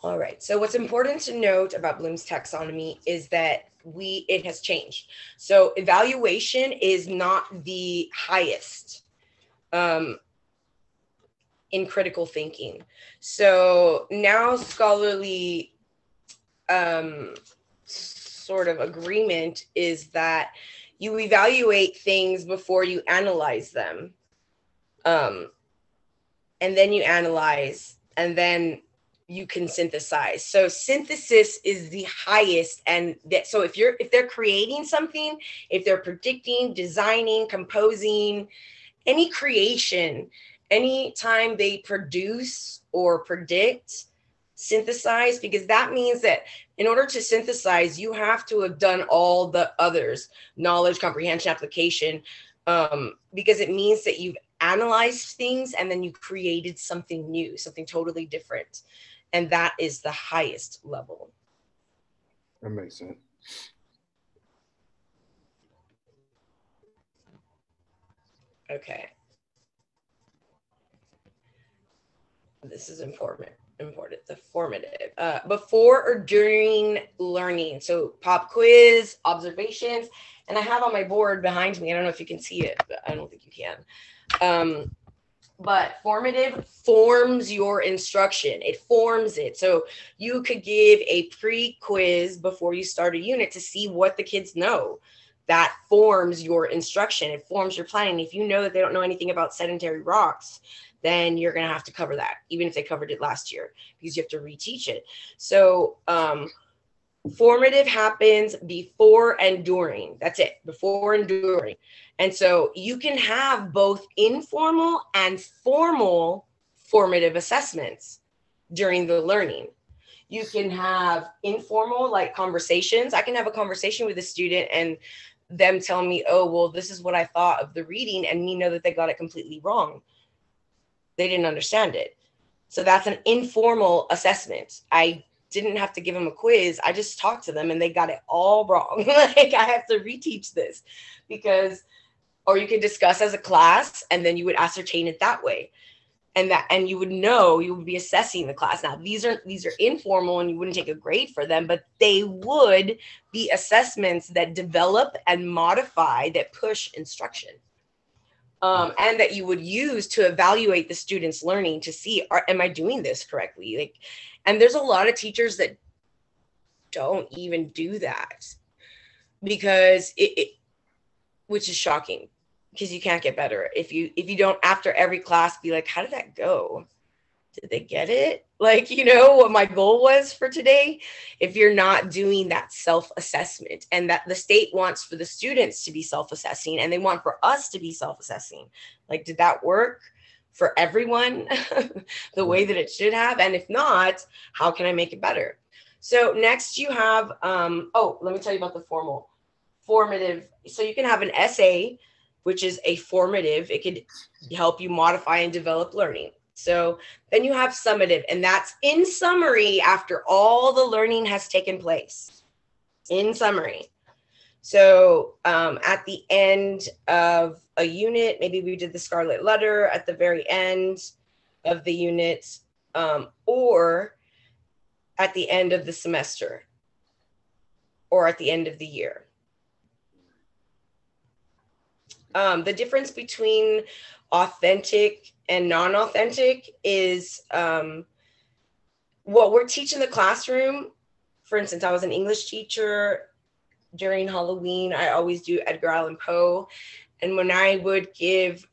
All right. So what's important to note about Bloom's taxonomy is that it has changed. So evaluation is not the highest in critical thinking. So now scholarly sort of agreement is that you evaluate things before you analyze them. And then you analyze, and then you can synthesize. So synthesis is the highest. And that, so if they're creating something, if they're predicting, designing, composing, any creation, anytime they produce or predict, synthesize, because that means that in order to synthesize, you have to have done all the others, knowledge, comprehension, application, because it means that you've analyzed things and then you created something new, something totally different. And that is the highest level. That makes sense. Okay. This is important. The formative. Before or during learning. So pop quiz, observations, and I have on my board behind me, I don't know if you can see it, but I don't think you can. But formative forms your instruction. It forms it. So you could give a pre-quiz before you start a unit to see what the kids know. That forms your instruction. It forms your planning. If you know that they don't know anything about sedentary rocks, then you're going to have to cover that, even if they covered it last year, because you have to reteach it. So formative happens before and during. That's it, before and during. And so you can have both informal and formal formative assessments during the learning. You can have informal, like conversations. I can have a conversation with a student and them tell me, oh, well, this is what I thought of the reading, and me know that they got it completely wrong. They didn't understand it. So that's an informal assessment. I didn't have to give them a quiz. I just talked to them and they got it all wrong. Like I have to reteach this because, or you could discuss as a class and then you would ascertain it that way. And you would know, you would be assessing the class. Now these are informal and you wouldn't take a grade for them, but they would be assessments that develop and modify, that push instruction. And that you would use to evaluate the students' learning to see, am I doing this correctly? Like, and there's a lot of teachers that don't even do that because which is shocking, because you can't get better if you don't after every class be like, how did that go? Did they get it? Like, you know what my goal was for today? If you're not doing that self-assessment, and that the state wants for the students to be self-assessing and they want for us to be self-assessing, like, did that work for everyone the way that it should have? And if not, how can I make it better? So next you have, let me tell you about the formative. So you can have an essay, which is a formative. It could help you modify and develop learning. So then you have summative, and that's in summary after all the learning has taken place. In summary. So at the end of a unit, maybe we did the Scarlet Letter at the very end of the unit, or at the end of the semester, or at the end of the year. The difference between authentic and non-authentic is what we're teaching in the classroom. For instance, I was an English teacher. During Halloween, I always do Edgar Allan Poe. And when I would give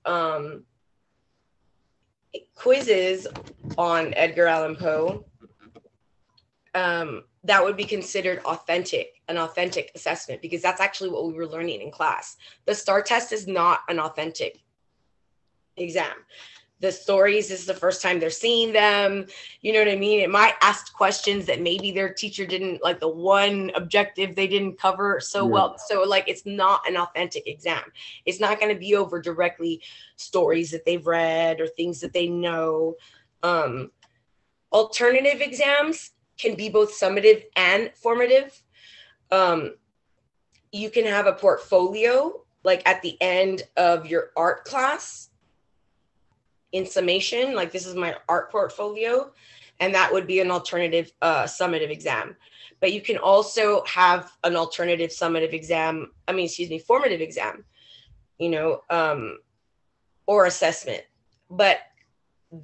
quizzes on Edgar Allan Poe, that would be considered an authentic assessment, because that's actually what we were learning in class. The STAR test is not an authentic exam. The stories is the first time they're seeing them. You know what I mean? It might ask questions that maybe their teacher didn't, like the one objective they didn't cover so well. So like, it's not an authentic exam. It's not going to be over directly stories that they've read or things that they know. Alternative exams can be both summative and formative. You can have a portfolio, like at the end of your art class, in summation, like this is my art portfolio. and that would be an alternative summative exam. But you can also have an alternative summative exam, formative exam, or assessment. But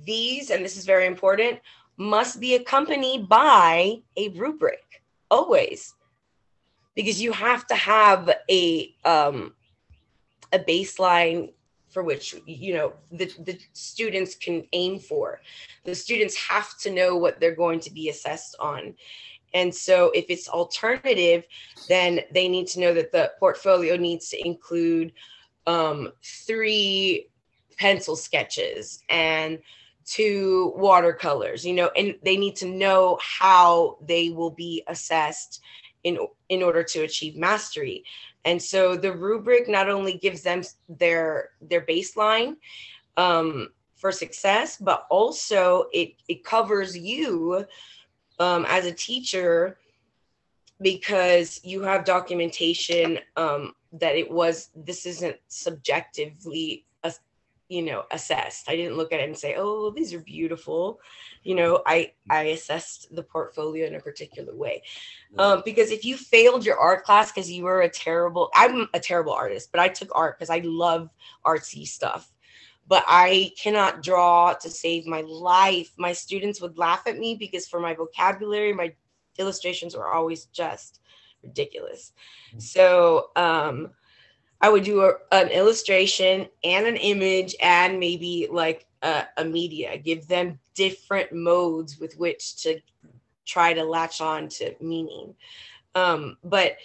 these, and this is very important, must be accompanied by a rubric always, because you have to have a baseline for which the students can aim for. The students have to know what they're going to be assessed on. And so if it's alternative, then they need to know that the portfolio needs to include 3 pencil sketches and 2 watercolors, and they need to know how they will be assessed in order to achieve mastery. And so the rubric not only gives them their baseline for success, but also it covers you as a teacher, because you have documentation that this isn't subjectively assessed. I didn't look at it and say, oh, these are beautiful. I assessed the portfolio in a particular way. Because if you failed your art class because you were I'm a terrible artist, but I took art because I love artsy stuff. But I cannot draw to save my life. My students would laugh at me because for my vocabulary, my illustrations were always just ridiculous. So I would do an illustration and an image and maybe like a media, give them different modes with which to try to latch on to meaning. But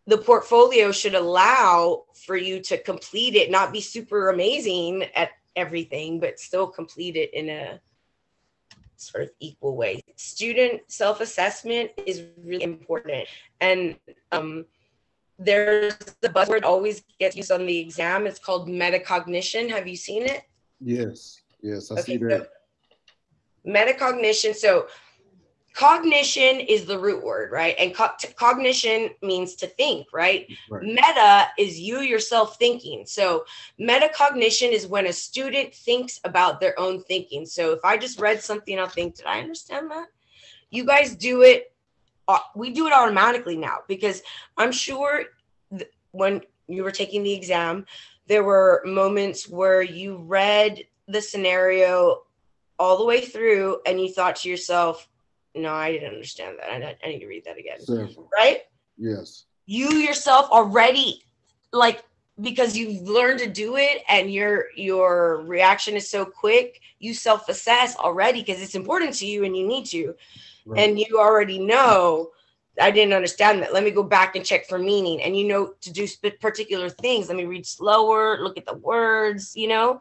the portfolio should allow for you to complete it, not be super amazing at everything, but still complete it in a sort of equal way. Student self-assessment is really important. And there's the buzzword always gets used on the exam. It's called metacognition. Have you seen it? Yes, I see that. So metacognition. So cognition is the root word, right? And cognition means to think, right? Meta is you yourself thinking. So metacognition is when a student thinks about their own thinking. So if I just read something, I'll think, did I understand that? You guys do it. We do it automatically now, because I'm sure when you were taking the exam, there were moments where you read the scenario all the way through and you thought to yourself, no, I didn't understand that. I need to read that again. Right? Yes. You yourself already, because you've learned to do it and your reaction is so quick, you self-assess already because it's important to you and you need to. Right. And you already know, I didn't understand that. Let me go back and check for meaning. And to do particular things. Let me read slower, look at the words, you know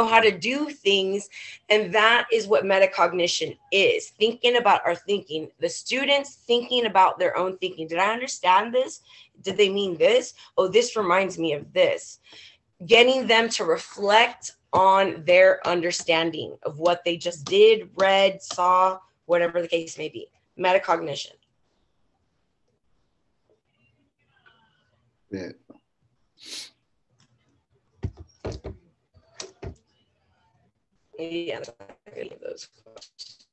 how to do things. And that is what metacognition is, thinking about our thinking. The students thinking about their own thinking. Did I understand this? Did they mean this? Oh, this reminds me of this. Getting them to reflect on their understanding of what they just did, read, saw, whatever the case may be. Metacognition. Yeah. Yeah, any of those questions.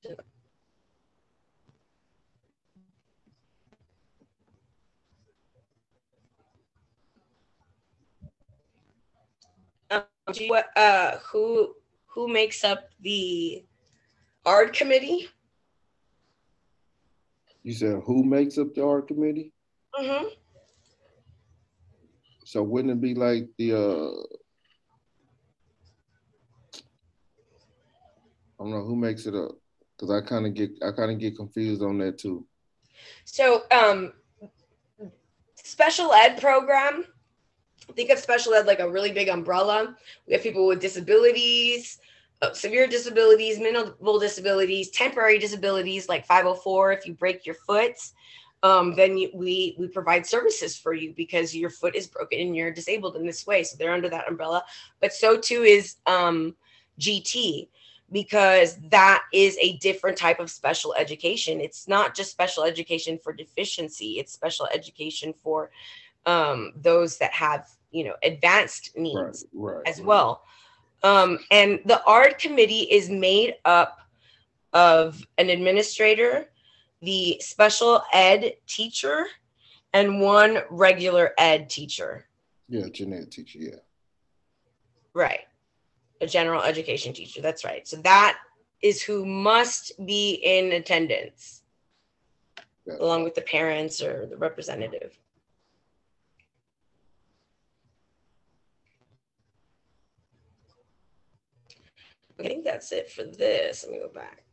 Who makes up the art committee? You said who makes up the art committee? Mm-hmm. So wouldn't it be like the I don't know who makes it up, because I kind of get confused on that too. So special ed program, think of special ed like a really big umbrella. We have people with disabilities, severe disabilities, minimal disabilities, temporary disabilities like 504. If you break your foot, then we provide services for you because your foot is broken and you're disabled in this way. So they're under that umbrella. But so too is GT, because that is a different type of special education. It's not just special education for deficiency. It's special education for those that have, advanced needs as well. And the art committee is made up of an administrator, the special ed teacher, and one regular ed teacher. Yeah, genetic teacher, yeah. Right. A general education teacher. That's right. So that is who must be in attendance, Gotcha. along with the parents or the representative. I think that's it for this. Let me go back.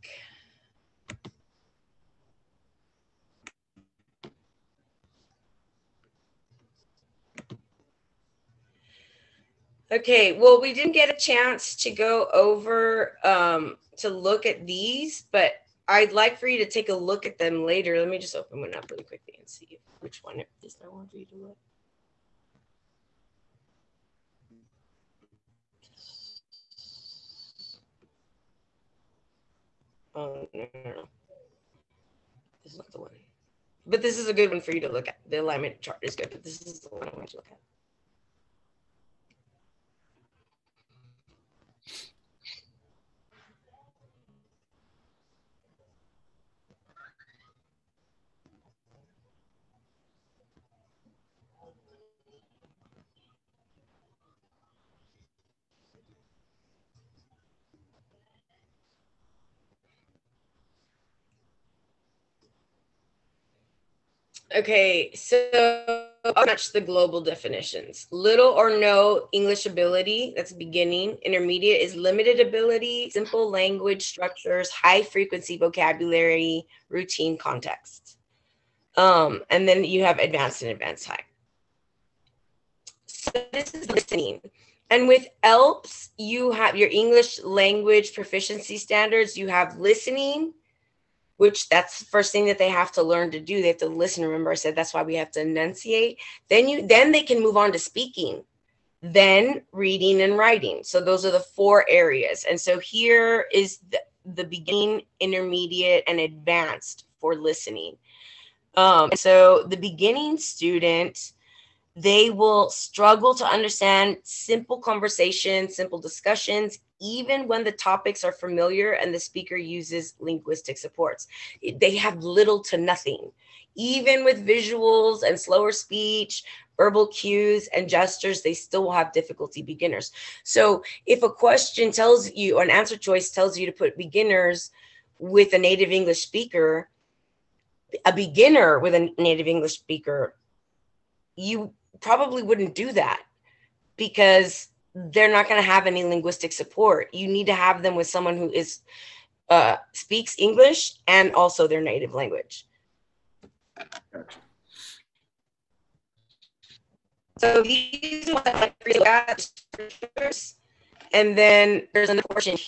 Okay, well, we didn't get a chance to go over to look at these, but I'd like for you to take a look at them later. Let me just open one up really quickly and see which one it is I want for you to look. Oh, no. This is not the one. But this is a good one for you to look at. The alignment chart is good, but this is the one I want you to look at. Okay, so I'll match the global definitions. Little or no English ability, that's beginning. Intermediate is limited ability, simple language structures, high frequency vocabulary, routine context. And then you have advanced and advanced high. So this is listening. And with ELPS, you have your English language proficiency standards. You have listening, which that's the first thing that they have to learn to do. They have to listen. Remember, I said that's why we have to enunciate. Then they can move on to speaking, then reading and writing. So those are the 4 areas. And so here is the beginning, intermediate, and advanced for listening. So the beginning student, they will struggle to understand simple conversations, simple discussions, even when the topics are familiar and the speaker uses linguistic supports. They have little to nothing. Even with visuals and slower speech, verbal cues and gestures, they still will have difficulty, beginners. So if a question tells you, or an answer choice tells you to put beginners with a native English speaker, a beginner with a native English speaker, you probably wouldn't do that because they're not going to have any linguistic support. You need to have them with someone who is speaks English and also their native language. Gotcha. So these are what I like to look at. And then there's another portion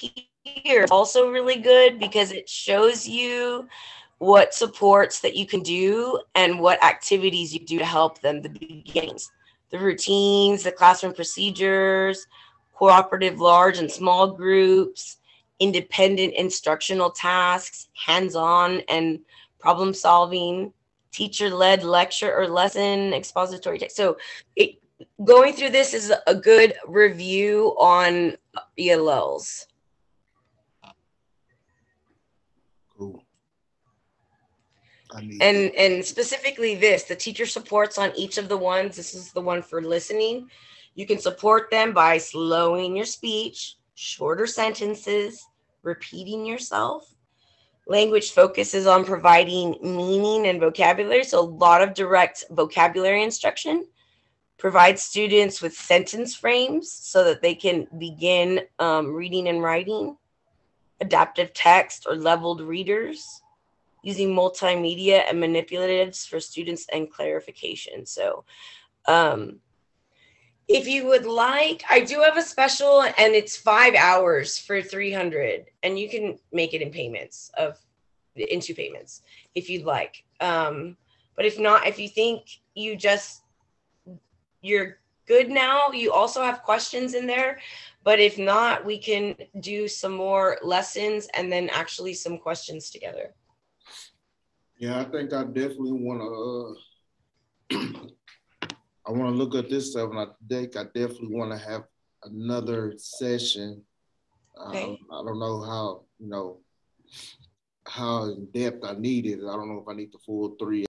here, also really good because it shows you what supports that you can do and what activities you do to help them, the beginnings, the routines, the classroom procedures, cooperative large and small groups, independent instructional tasks, hands-on and problem solving, teacher-led lecture or lesson, expository text. So going through this is a good review on ELLs. Cool. And specifically this, the teacher supports on each of the ones. This is the one for listening. You can support them by slowing your speech, shorter sentences, repeating yourself. Language focuses on providing meaning and vocabulary, so a lot of direct vocabulary instruction. Provide students with sentence frames so that they can begin reading and writing. Adaptive text or leveled readers. Using multimedia and manipulatives for students and clarification. So if you would like, I do have a special and it's 5 hours for 300 and you can make it in payments in 2 payments if you'd like. But if not, if you think you're good now, you also have questions in there. But if not, we can do some more lessons and then actually some questions together. Yeah, I think I definitely want to. I want to look at this stuff, and I think I definitely want to have another session. Okay. I don't know how how in depth I need it. I don't know if I need the full 3